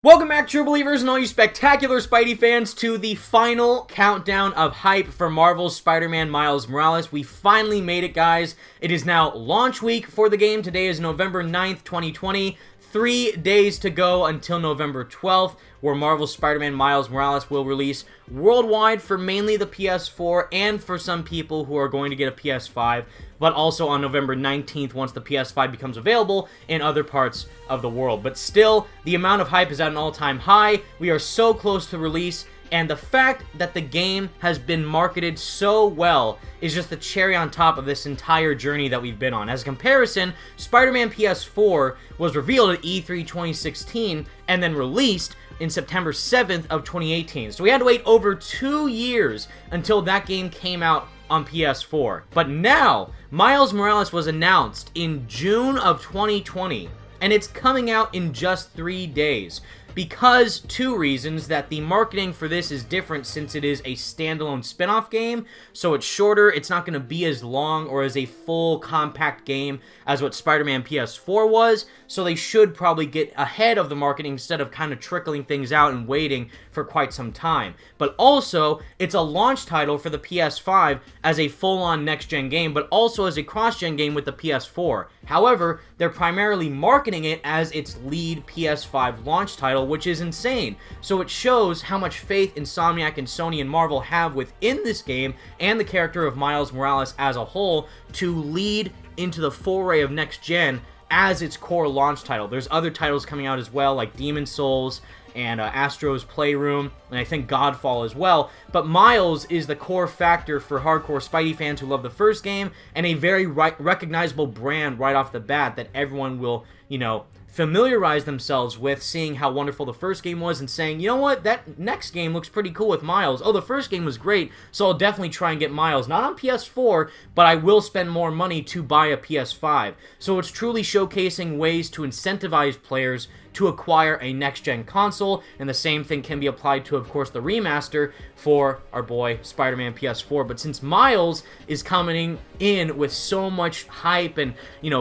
Welcome back, true believers and all you spectacular Spidey fans, to the final countdown of hype for Marvel's Spider-Man Miles Morales. We finally made it, guys. It is now launch week for the game. Today is November 9th, 2020. 3 days to go until November 12th, where Marvel's Spider-Man Miles Morales will release worldwide for mainly the PS4 and for some people who are going to get a PS5, but also on November 19th once the PS5 becomes available in other parts of the world. But still, the amount of hype is at an all-time high. We are so close to release, and the fact that the game has been marketed so well is just the cherry on top of this entire journey that we've been on. As a comparison, Spider-Man PS4 was revealed at E3 2016 and then released in September 7th of 2018. So we had to wait over 2 years until that game came out on PS4. But now, Miles Morales was announced in June of 2020, and it's coming out in just 3 days. Because two reasons: that the marketing for this is different since it is a standalone spin-off game, so it's shorter, it's not going to be as long or as a full compact game as what Spider-Man PS4 was, so they should probably get ahead of the marketing instead of kind of trickling things out and waiting for quite some time. But also, it's a launch title for the PS5 as a full-on next-gen game, but also as a cross-gen game with the PS4. However, they're primarily marketing it as its lead PS5 launch title, which is insane. So it shows how much faith Insomniac and Sony and Marvel have within this game and the character of Miles Morales as a whole to lead into the foray of next gen as its core launch title. There's other titles coming out as well, like Demon Souls and Astro's Playroom, and I think Godfall as well. But Miles is the core factor for hardcore Spidey fans who love the first game, and a very recognizable brand right off the bat that everyone will, familiarize themselves with, seeing how wonderful the first game was and saying, you know what, that next game looks pretty cool with Miles. Oh, the first game was great, so I'll definitely try and get Miles. Not on PS4, but I will spend more money to buy a PS5. So it's truly showcasing ways to incentivize players to acquire a next-gen console, and the same thing can be applied to, of course, the remaster for our boy Spider-Man PS4. But since Miles is coming in with so much hype and,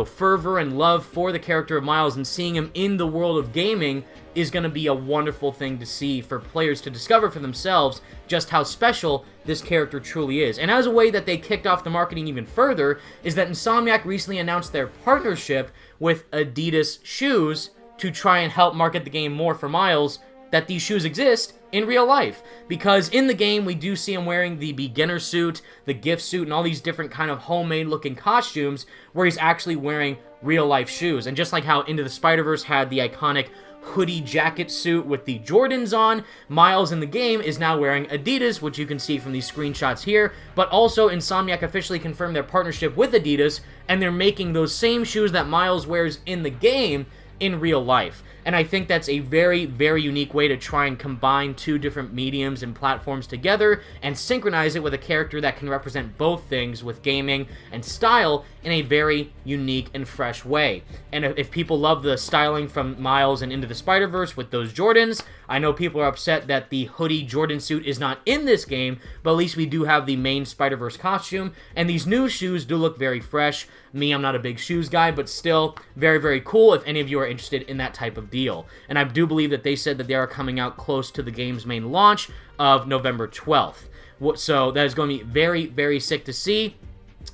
fervor and love for the character of Miles, and seeing him in the world of gaming is going to be a wonderful thing to see for players to discover for themselves just how special this character truly is. And as a way that they kicked off the marketing even further is that Insomniac recently announced their partnership with Adidas shoes to try and help market the game more for Miles, that these shoes exist in real life. Because in the game, we do see him wearing the beginner suit, the gift suit, and all these different kind of homemade looking costumes where he's actually wearing real life shoes. And just like how Into the Spider-Verse had the iconic hoodie jacket suit with the Jordans on, Miles in the game is now wearing Adidas, which you can see from these screenshots here. But also, Insomniac officially confirmed their partnership with Adidas, and they're making those same shoes that Miles wears in the game in real life. And I think that's a very, very unique way to try and combine two different mediums and platforms together and synchronize it with a character that can represent both things with gaming and style in a very unique and fresh way. And if people love the styling from Miles and Into the Spider-Verse with those Jordans, I know people are upset that the hoodie Jordan suit is not in this game, but at least we do have the main Spider-Verse costume, and these new shoes do look very fresh. Me, I'm not a big shoes guy, but still very, very cool if any of you are interested in that type of deal. And I do believe that they said that they are coming out close to the game's main launch of November 12th. So that is going to be very, very sick to see.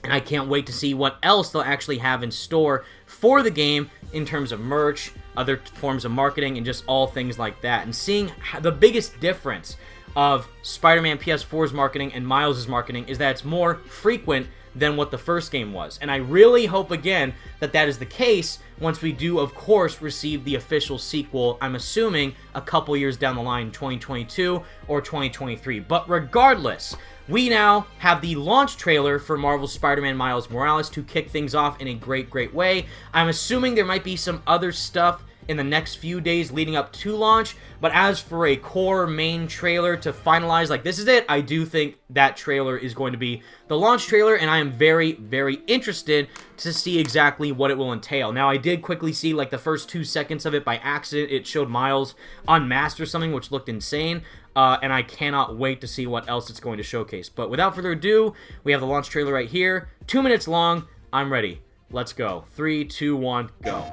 And I can't wait to see what else they'll actually have in store for the game in terms of merch, other forms of marketing, and just all things like that. And seeing the biggest difference of Spider-Man PS4's marketing and Miles' marketing is that it's more frequent than what the first game was. And I really hope, again, that that is the case once we do, of course, receive the official sequel, I'm assuming, a couple years down the line, 2022 or 2023. But regardless, we now have the launch trailer for Marvel's Spider-Man Miles Morales to kick things off in a great, great way. I'm assuming there might be some other stuff in the next few days leading up to launch, but as for a core main trailer to finalize, like this is it, I do think that trailer is going to be the launch trailer, and I am very, very interested to see exactly what it will entail. Now, I did quickly see like the first 2 seconds of it by accident. It showed Miles unmasked or something, which looked insane, and I cannot wait to see what else it's going to showcase. But without further ado, we have the launch trailer right here, 2 minutes long. I'm ready. Let's go. 3, 2, 1, go.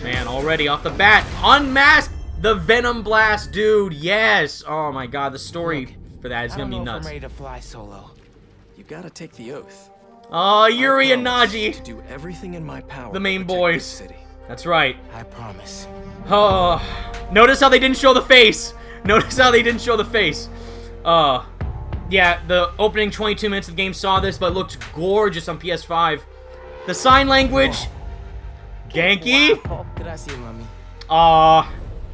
man, already off the bat, unmasked the Venom Blast, dude. Yes. Oh my God, the story for that is gonna be nuts. I'm ready to fly solo. You gotta take the oath. Oh, Yuri and Naji, to do everything in my power. the main to protect boys. this city. That's right. I promise. Oh, notice how they didn't show the face. Notice how they didn't show the face. Yeah, the opening 22 minutes of the game saw this, but it looked gorgeous on PS5. The sign language. Genki. Wow. Gracias, mami.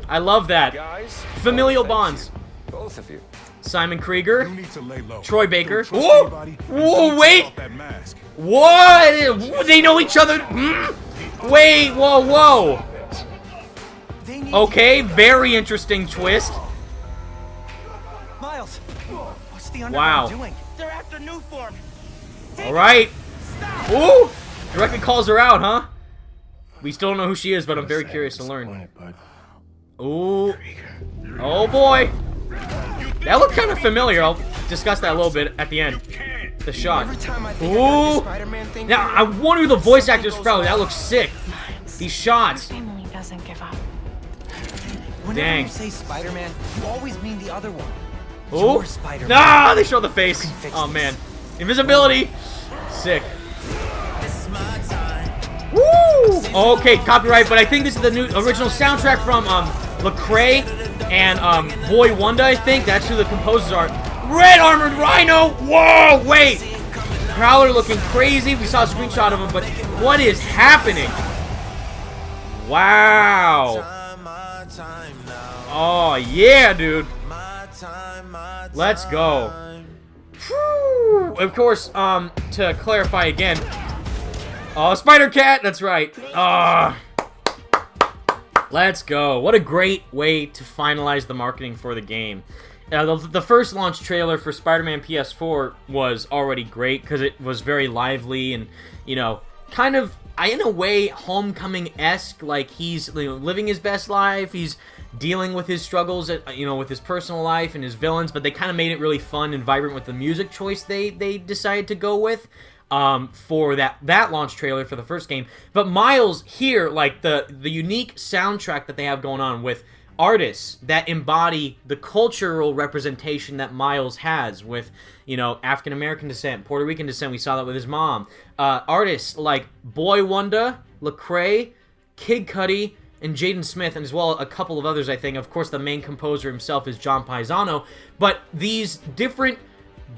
I love that. Guys, Familial bonds. both of you. Simon Krieger. You need to lay low. Troy Baker. Don't trust Whoa! anybody Whoa, until you wait! take off that mask. What? They know each other. Wait, whoa, whoa. They need Okay, very interesting twist. Miles. What's the Wow. underground doing? They're after new form. All right. Ooh! Directly calls her out, huh? We still don't know who she is, but I'm very curious to learn. Ooh. Oh boy. That looked kind of familiar. I'll discuss that a little bit at the end. The shot. Every time I think Ooh. about the Spider-Man thing. Now, I wonder who the voice actors for. That looks sick. These shots. Family doesn't give up. Whenever Dang. you say Spider-Man, you always mean the other one. Ooh. Your Spider-Man. Nah, they show the face. Fix Oh this. man. Invisibility. Sick. This is my time. Woo! Okay, copyright, but I think this is the new original soundtrack from Lecrae and Boy Wonder, I think. That's who the composers are. Red Armored Rhino! Whoa, wait! Prowler looking crazy. We saw a screenshot of him, but what is happening? Wow. Oh, yeah, dude. Let's go. Whew. Of course, to clarify again, Spider-Cat, that's right. Let's go. What a great way to finalize the marketing for the game. The first launch trailer for Spider-Man PS4 was already great because it was very lively and, you know, kind of, in a way, Homecoming-esque. Like, he's living his best life. He's dealing with his struggles, with his personal life and his villains, but they kind of made it really fun and vibrant with the music choice they decided to go with. For that launch trailer for the first game. But Miles here, like the unique soundtrack that they have going on with artists that embody the cultural representation that Miles has with, African American descent, Puerto Rican descent. We saw that with his mom. Artists like Boy Wonder, Lecrae, Kid Cudi, and Jaden Smith, and as well a couple of others, I think. Of course, the main composer himself is John Paisano. But these different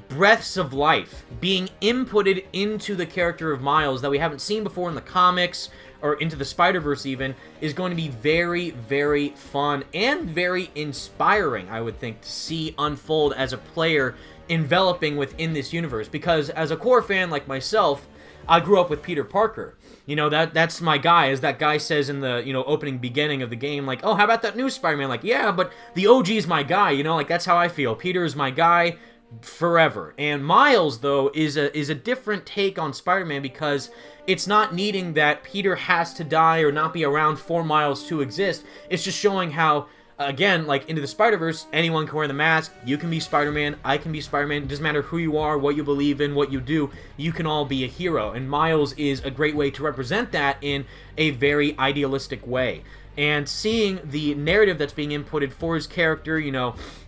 breaths of life being inputted into the character of Miles that we haven't seen before in the comics or into the Spider-Verse even is going to be very, very fun and very inspiring, I would think, to see unfold as a player enveloping within this universe. Because as a core fan like myself, I grew up with Peter Parker. That's my guy, as that guy says in the, opening beginning of the game, like, oh, how about that new Spider-Man? Like, yeah, but the OG is my guy, like, that's how I feel. Peter is my guy forever. And Miles, though, is a different take on Spider-Man because it's not needing that Peter has to die or not be around for Miles to exist. It's just showing how, again, like Into the Spider-Verse, anyone can wear the mask. You can be Spider-Man. I can be Spider-Man. It doesn't matter who you are, what you believe in, what you do. You can all be a hero. And Miles is a great way to represent that in a very idealistic way. And seeing the narrative that's being inputted for his character,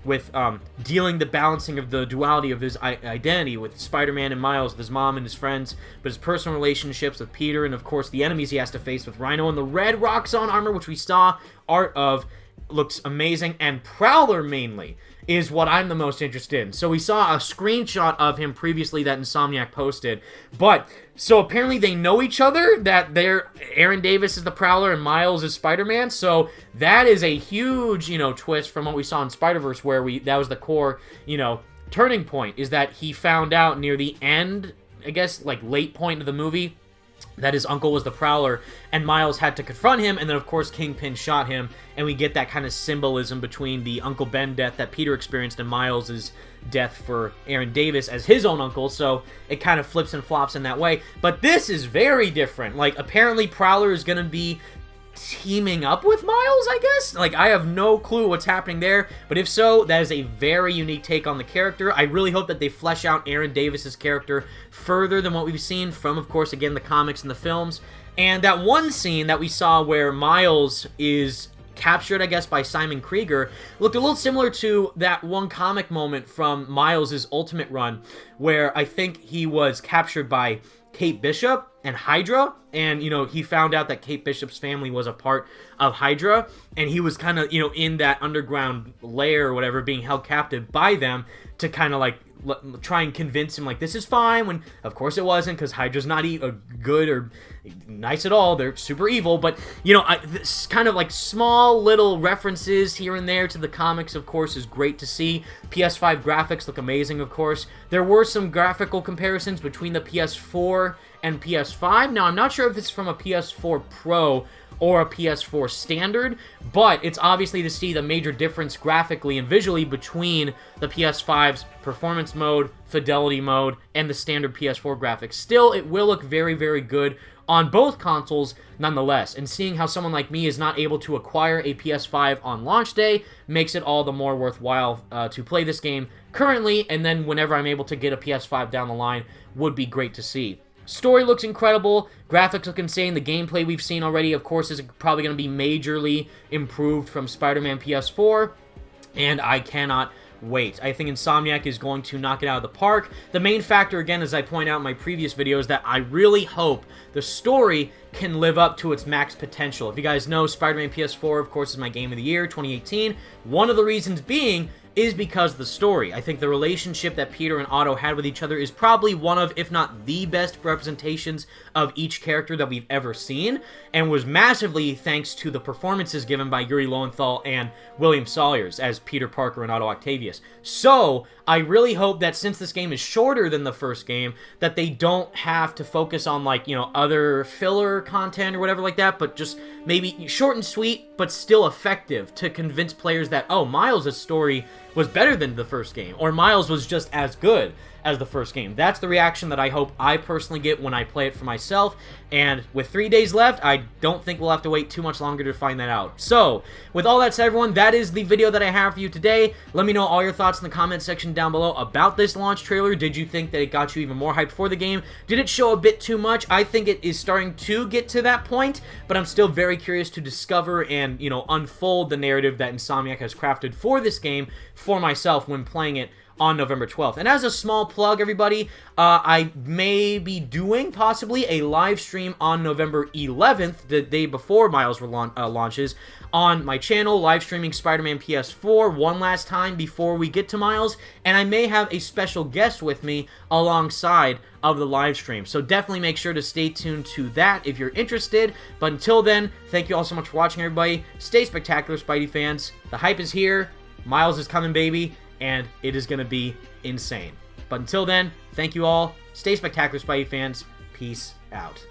with dealing the balancing of the duality of his identity with Spider-Man and Miles, with his mom and his friends, but his personal relationships with Peter, and of course the enemies he has to face with Rhino and the red Roxxon armor, which we saw art of, looks amazing, and Prowler mainly is what I'm the most interested in. So we saw a screenshot of him previously that Insomniac posted, but so apparently they know each other, that Aaron Davis is the Prowler and Miles is Spider-Man, so that is a huge, twist from what we saw in Spider-Verse, where that was the core, turning point, is that he found out near the end, I guess, like late point of the movie, that his uncle was the Prowler, and Miles had to confront him, and then of course Kingpin shot him, and we get that kind of symbolism between the Uncle Ben death that Peter experienced and Miles' death for Aaron Davis as his own uncle, so it kind of flips and flops in that way. But this is very different. Like, apparently Prowler is going to be teaming up with Miles, I guess? Like, I have no clue what's happening there, but if so, that is a very unique take on the character. I really hope that they flesh out Aaron Davis's character further than what we've seen from, of course, again, the comics and the films, And that one scene that we saw where Miles is captured, I guess, by Simon Krieger, looked a little similar to that one comic moment from Miles' Ultimate Run, where I think he was captured by Kate Bishop and Hydra, and, you know, he found out that Kate Bishop's family was a part of Hydra, and he was kind of, you know, in that underground lair or whatever, being held captive by them to kind of, like, try and convince him, like, this is fine, when, of course, it wasn't, because Hydra's not good or nice at all. They're super evil, but, you know, this kind of, like, small little references here and there to the comics, of course, is great to see. PS5 graphics look amazing, of course. There were some graphical comparisons between the PS4 and PS5. Now, I'm not sure if it's from a PS4 Pro or a PS4 Standard, but it's obviously to see the major difference graphically and visually between the PS5's performance mode, fidelity mode, and the standard PS4 graphics. Still, it will look very, very good on both consoles nonetheless, and seeing how someone like me is not able to acquire a PS5 on launch day makes it all the more worthwhile to play this game currently, and then whenever I'm able to get a PS5 down the line would be great to see. Story looks incredible, graphics look insane, the gameplay we've seen already, of course, is probably going to be majorly improved from Spider-Man PS4, and I cannot wait. I think Insomniac is going to knock it out of the park. The main factor, again, as I point out in my previous video, is that I really hope the story can live up to its max potential. If you guys know, Spider-Man PS4, of course, is my game of the year, 2018. One of the reasons being is because of the story. I think the relationship that Peter and Otto had with each other is probably one of, if not the best representations of each character that we've ever seen, and was massively thanks to the performances given by Yuri Lowenthal and William Sawyers as Peter Parker and Otto Octavius. So, I really hope that since this game is shorter than the first game, that they don't have to focus on, like, you know, other filler content or whatever like that, but just maybe short and sweet, but still effective to convince players that, oh, Miles' story was better than the first game, or Miles was just as good as the first game. That's the reaction that I hope I personally get when I play it for myself, and with 3 days left, I don't think we'll have to wait too much longer to find that out. So, with all that said, everyone, that is the video that I have for you today. Let me know all your thoughts in the comment section down below about this launch trailer. Did you think that it got you even more hyped for the game? Did it show a bit too much? I think it is starting to get to that point, but I'm still very curious to discover and, you know, unfold the narrative that Insomniac has crafted for this game for myself when playing it on November 12th. And as a small plug, everybody, I may be doing possibly a live stream on November 11th, the day before Miles launches, on my channel, live streaming Spider-Man PS4 one last time before we get to Miles, and I may have a special guest with me alongside of the live stream. So definitely make sure to stay tuned to that if you're interested. But until then, thank you all so much for watching, everybody. Stay spectacular, Spidey fans. The hype is here. Miles is coming, baby. And it is going to be insane. But until then, thank you all. Stay spectacular, Spidey fans. Peace out.